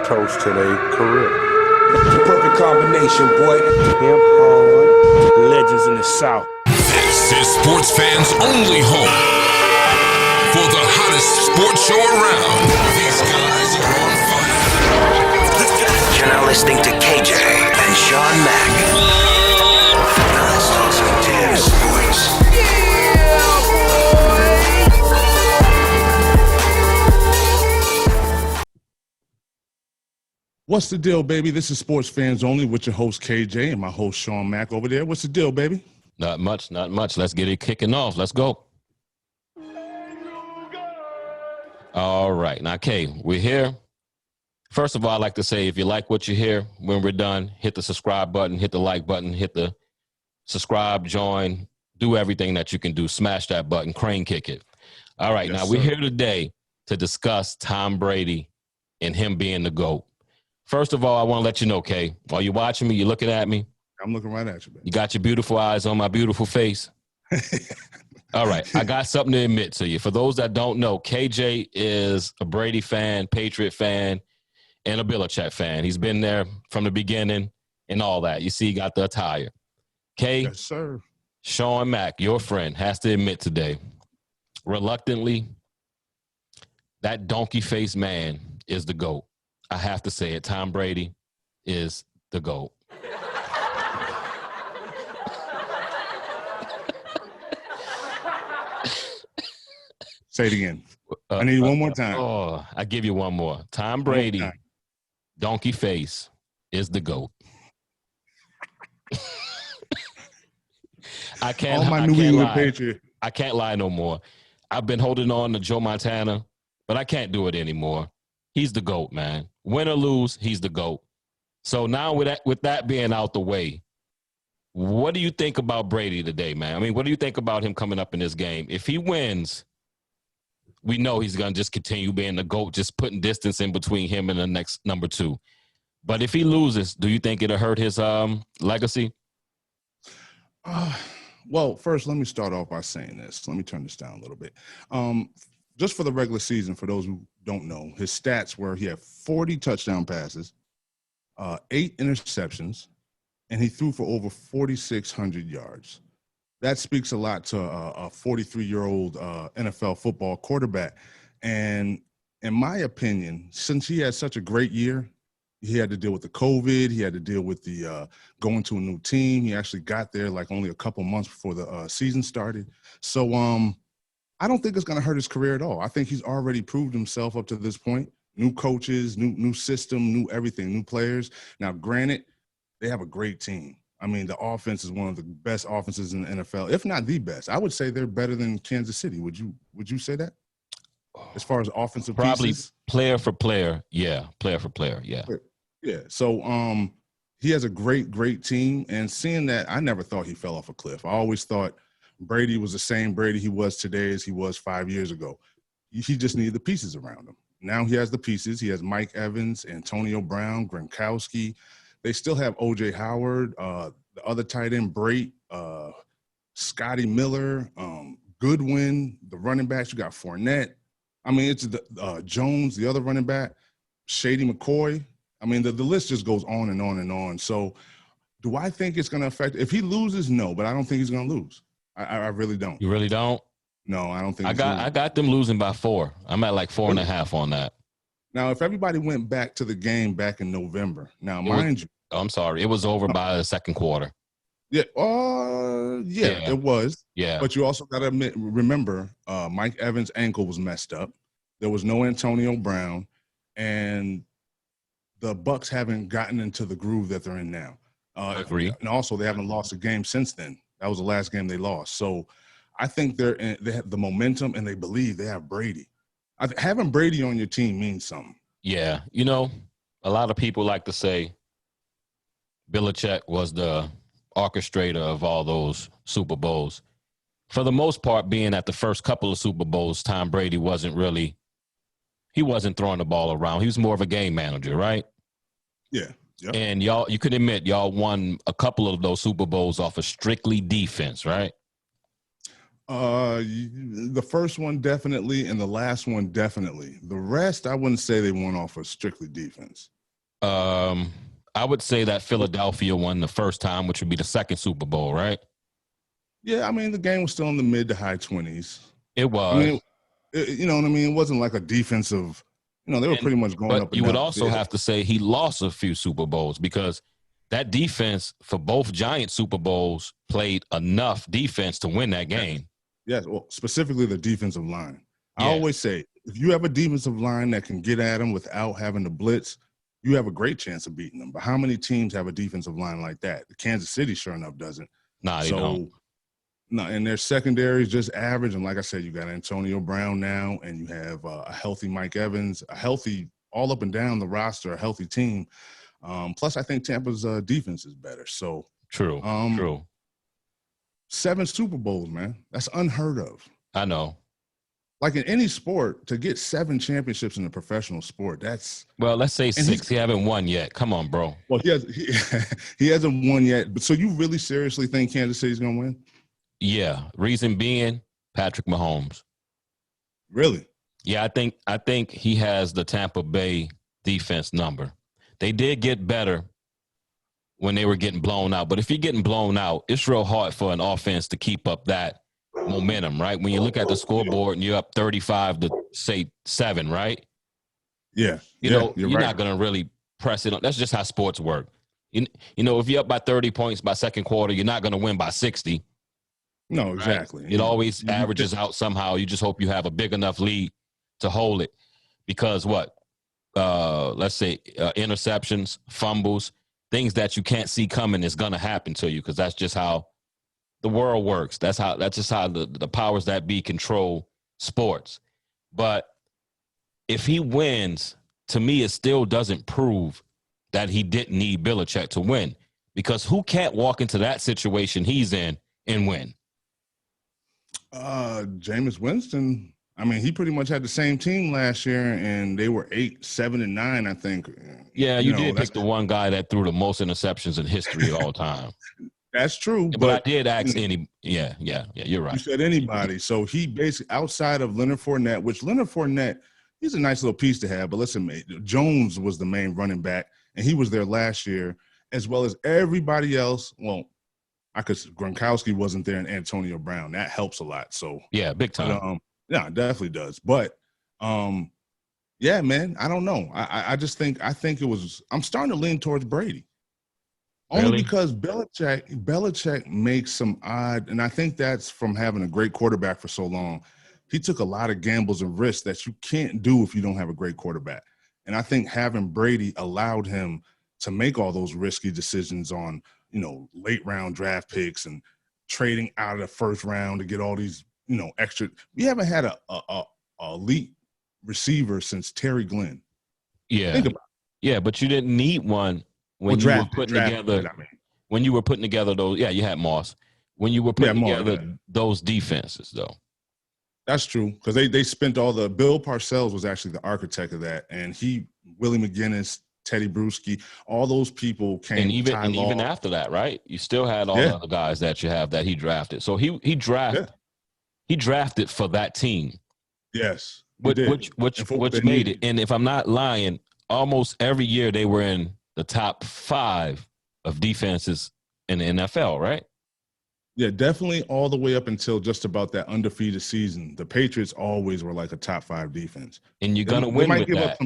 toast to their career. The perfect combination, boy. Hip hard legends in the South. This is sports fans' only home for the hottest sports show around. These guys are on fire. You're now listening to KJ and Shawn Mack. Now let's talk some damn sports. What's the deal, baby? This is Sports Fans Only with your host, KJ, and my host, Shawn Mack, over there. What's the deal, baby? Not much. Let's get it kicking off. Let's go. All right. Now, Kay, we're here. First of all, I'd like to say, if you like what you hear, when we're done, hit the subscribe button, hit the like button, hit the subscribe, join, do everything that you can do. Smash that button, crane kick it. All right. Yes, now, we're here today to discuss Tom Brady and him being the GOAT. First of all, I want to let you know, Kay, while you're watching me, you're looking at me. I'm looking right at you, man. You got your beautiful eyes on my beautiful face. All right. I got something to admit to you. For those that don't know, KJ is a Brady fan, Patriot fan, and a Belichick fan. He's been there from the beginning and all that. You see, he got the attire. Kay, yes, sir. Shawn Mack, your friend, has to admit today, reluctantly, that donkey-faced man is the GOAT. I have to say it. Tom Brady is the GOAT. Say it again. I need one more time. Oh, I give you one more. Tom Brady, donkey face, is the GOAT. I can't lie. I can't lie no more. I've been holding on to Joe Montana, but I can't do it anymore. He's the GOAT, man. Win or lose, he's the GOAT. So now with that being out the way, what do you think about Brady today, man? I mean, what do you think about him coming up in this game? If he wins, we know he's going to just continue being the GOAT, just putting distance in between him and the next number two. But if he loses, do you think it'll hurt his legacy? Well, first, let me start off by saying this. Let me turn this down a little bit. Just for the regular season, for those who don't know, his stats were he had 40 touchdown passes, 8 interceptions, and he threw for over 4,600 yards. That speaks a lot to a 43-year-old NFL football quarterback. And in my opinion, since he had such a great year, he had to deal with the COVID. He had to deal with the going to a new team. He actually got there like only a couple months before the season started. So I don't think it's going to hurt his career at all. I think he's already proved himself up to this point. New coaches, new system, new everything, new players. Now, granted, they have a great team. I mean, the offense is one of the best offenses in the NFL, if not the best. I would say they're better than Kansas City. Would you say that? As far as offensive probably pieces? Player for player, yeah. Player for player, yeah. Yeah. So he has a great team. And seeing that, I never thought he fell off a cliff. I always thought Brady was the same Brady he was today as he was 5 years ago. He just needed the pieces around him. Now he has the pieces. He has Mike Evans, Antonio Brown, Gronkowski. They still have O.J. Howard, the other tight end, Brait, Scotty Miller, Goodwin, the running backs. You got Fournette. I mean, it's Jones, the other running back, Shady McCoy. I mean, the list just goes on and on and on. So do I think it's going to affect – if he loses, no, but I don't think he's going to lose. I really don't. You really don't? No, I don't think I got them losing by 4. I'm at like 4.5 on that. Now, if everybody went back to the game back in November, now, mind you. I'm sorry. It was over by the second quarter. Yeah. It was. Yeah. But you also got to remember Mike Evans' ankle was messed up. There was no Antonio Brown. And the Bucs haven't gotten into the groove that they're in now. Agree. And also, they haven't lost a game since then. That was the last game they lost. So I think they have the momentum, and they believe they have Brady. Having Brady on your team means something. Yeah. You know, a lot of people like to say Belichick was the orchestrator of all those Super Bowls. For the most part, being at the first couple of Super Bowls, Tom Brady wasn't throwing the ball around. He was more of a game manager, right? Yeah. Yep. And you could admit y'all won a couple of those Super Bowls off of strictly defense, right? The first one definitely, and the last one definitely. The rest, I wouldn't say they won off of strictly defense. I would say that Philadelphia won the first time, which would be the second Super Bowl, right? Yeah, I mean, the game was still in the mid to high 20s. It was. I mean, you know what I mean? It wasn't like a defensive, they were pretty much going up and you down. would also have to say he lost a few Super Bowls because that defense for both Giant Super Bowls played enough defense to win that game. Yes, well, specifically the defensive line. Yeah. I always say, if you have a defensive line that can get at them without having to blitz, you have a great chance of beating them. But how many teams have a defensive line like that? Kansas City, sure enough, doesn't. Nah, they don't. No, and their secondary is just average. And like I said, you got Antonio Brown now, and you have a healthy Mike Evans, a healthy all up and down the roster, a healthy team. Plus, I think Tampa's defense is better. So true. 7 Super Bowls, man. That's unheard of. I know. Like in any sport, to get 7 championships in a professional sport, that's let's say 6. He haven't won yet. Come on, bro. Well, he hasn't won yet. But so you really seriously think Kansas City's gonna win? Yeah. Reason being, Patrick Mahomes. Really? Yeah, I think he has the Tampa Bay defense number. They did get better when they were getting blown out. But if you're getting blown out, it's real hard for an offense to keep up that momentum, right? When you look at the scoreboard and you're up 35 to say 7, right? Yeah. You're right. not going to really press it on. That's just how sports work. You know, if you're up by 30 points by second quarter, you're not going to win by 60. No, exactly. Right? It always averages out somehow. You just hope you have a big enough lead to hold it. Because let's say interceptions, fumbles, things that you can't see coming is going to happen to you because that's just how the world works. That's just how the powers that be control sports. But if he wins, to me, it still doesn't prove that he didn't need Belichick to win because who can't walk into that situation he's in and win? Jameis Winston. I mean, he pretty much had the same team last year, and they were 8, 7, and 9, I think. Yeah, you did pick the one guy that threw the most interceptions in history of all time. That's true. But I did ask any. Yeah, you're right. You said anybody. So he basically, outside of Leonard Fournette, which Leonard Fournette, he's a nice little piece to have. But listen, mate, Jones was the main running back, and he was there last year, as well as everybody else. Well, Gronkowski wasn't there, and Antonio Brown. That helps a lot. So yeah, big time. But, yeah, it definitely does. But yeah, man, I don't know. I think it was. I'm starting to lean towards Brady. Only because Belichick makes some odd, and I think that's from having a great quarterback for so long. He took a lot of gambles and risks that you can't do if you don't have a great quarterback. And I think having Brady allowed him to make all those risky decisions on, late round draft picks and trading out of the first round to get all these, extra. We haven't had a elite receiver since Terry Glenn. Yeah. Think about it. Yeah, but you didn't need one. When you were putting together those, you had Moss. When you were putting together those defenses, though. That's true because they spent Bill Parcells was actually the architect of that, and Willie McGinnis, Teddy Bruschi, all those people came. And even after that, right? You still had all the other guys that you have that he drafted. So he drafted for that team. Yes, which made it. And if I'm not lying, almost every year they were in the top 5 of defenses in the NFL, right? Yeah, definitely all the way up until just about that undefeated season. The Patriots always were like a top 5 defense. And you're going to win with that.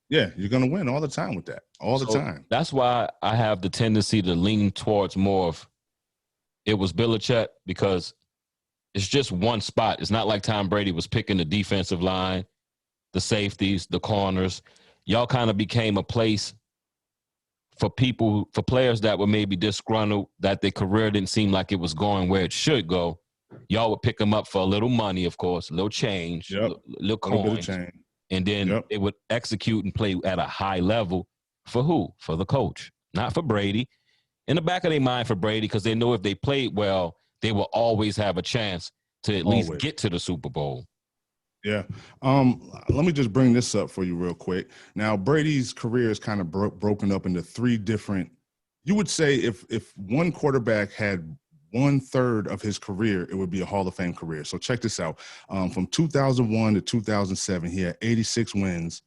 You're going to win all the time with that, the time. That's why I have the tendency to lean towards more of it was Belichick because it's just one spot. It's not like Tom Brady was picking the defensive line, the safeties, the corners. Y'all kind of became a place for players that were maybe disgruntled, that their career didn't seem like it was going where it should go. Y'all would pick them up for a little money, of course, a little change, little coins, and then it would execute and play at a high level for who? For the coach, not for Brady. In the back of their mind for Brady, because they know if they played well, they will always have a chance to at least get to the Super Bowl. Yeah. Let me just bring this up for you real quick. Now, Brady's career is kind of broken up into 3 different – you would say if one quarterback had 1/3 of his career, it would be a Hall of Fame career. So check this out. From 2001 to 2007, he had 86 wins,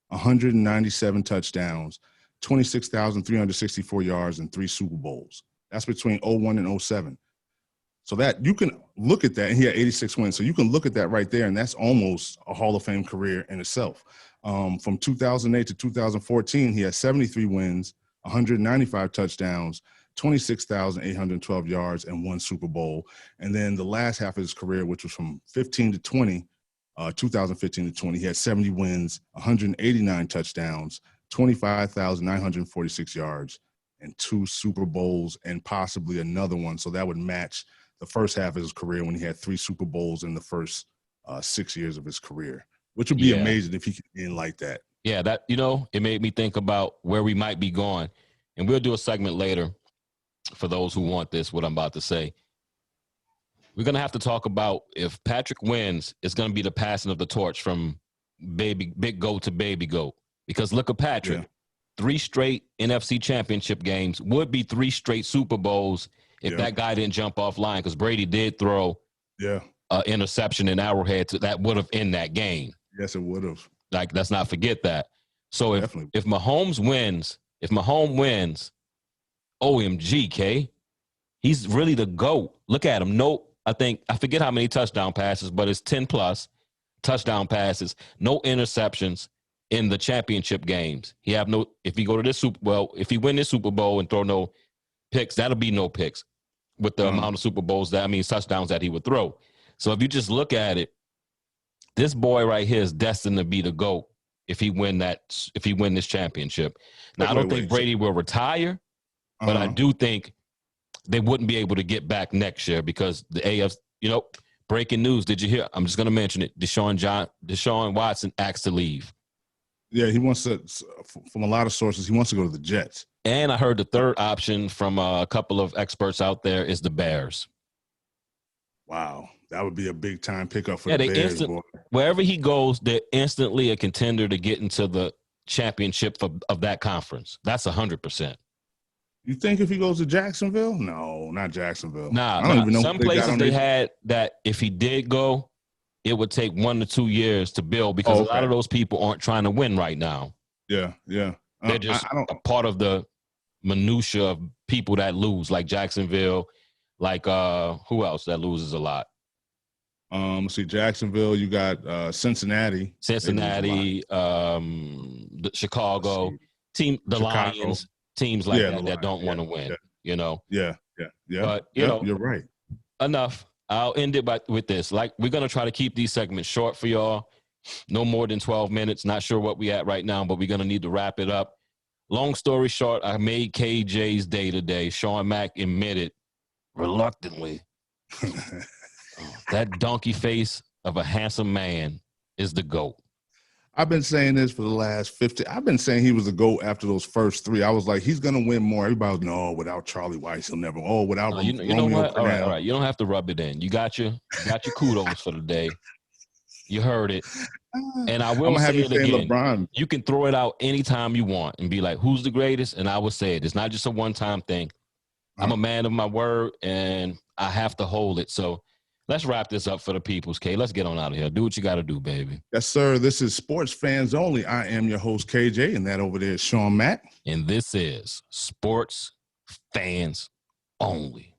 197 touchdowns, 26,364 yards, and 3 Super Bowls. That's between 01 and 07. So that you can look at that, and he had 86 wins. So you can look at that right there, and that's almost a Hall of Fame career in itself. From 2008 to 2014, he had 73 wins, 195 touchdowns, 26,812 yards, and 1 Super Bowl. And then the last half of his career, which was from 15 to 20, 2015 to 20, he had 70 wins, 189 touchdowns, 25,946 yards, and 2 Super Bowls, and possibly another one. So that would match the first half of his career when he had 3 Super Bowls in the first 6 years of his career, which would be amazing if he could end like that. Yeah, that, it made me think about where we might be going. And we'll do a segment later for those who want this, what I'm about to say. We're going to have to talk about if Patrick wins, it's going to be the passing of the torch from big GOAT to baby GOAT. Because look at Patrick. 3 straight NFC championship games would be 3 straight Super Bowls if that guy didn't jump offline, because Brady did throw an interception in Arrowhead that would have in that game. Yes, it would have. Like, let's not forget that. So if Mahomes wins, OMG, K, he's really the GOAT. Look at him. I forget how many touchdown passes, but it's 10 plus touchdown passes, no interceptions in the championship games. If he go to this if he win this Super Bowl and throw no picks, that'll be no picks with the amount of Super Bowls touchdowns that he would throw. So if you just look at it, this boy right here is destined to be the GOAT if he win this championship. Now, I don't think Brady will retire, but I do think they wouldn't be able to get back next year because the AFC, breaking news. Did you hear? I'm just going to mention it. Deshaun Watson asked to leave. Yeah, he wants to, from a lot of sources, he wants to go to the Jets. And I heard the third option from a couple of experts out there is the Bears. Wow. That would be a big-time pickup for the Bears, boy. Wherever he goes, they're instantly a contender to get into the championship of that conference. That's 100%. You think if he goes to Jacksonville? No, not Jacksonville. Nah, I don't even know. Some places they had that if he did go, it would take 1 to 2 years to build because a lot of those people aren't trying to win right now. Yeah. They're just a part of the minutia of people that lose, like Jacksonville, like who else that loses a lot? Let's see, Jacksonville, you got Cincinnati. Chicago, Lions, teams like that don't want to win, Yeah. But, you're right. Enough. I'll end it with this. Like, we're going to try to keep these segments short for y'all. No more than 12 minutes. Not sure what we at right now, but we're going to need to wrap it up. Long story short, I made KJ's day today. Shawn Mack admitted reluctantly that donkey face of a handsome man is the GOAT. I've been saying this for the last 50. I've been saying he was the GOAT after those first 3. I was like, he's going to win more. Everybody was, no, without Charlie Weiss, he'll never. Oh, without you know what? All right. You don't have to rub it in. You got your kudos for the day. You heard it. And I will say it again. LeBron. You can throw it out anytime you want and be like, who's the greatest? And I will say it. It's not just a one-time thing. I'm a man of my word, and I have to hold it. So let's wrap this up for the peoples, K. Let's get on out of here. Do what you got to do, baby. Yes, sir. This is Sports Fans Only. I am your host, KJ, and that over there is Shawn Mack. And this is Sports Fans Only.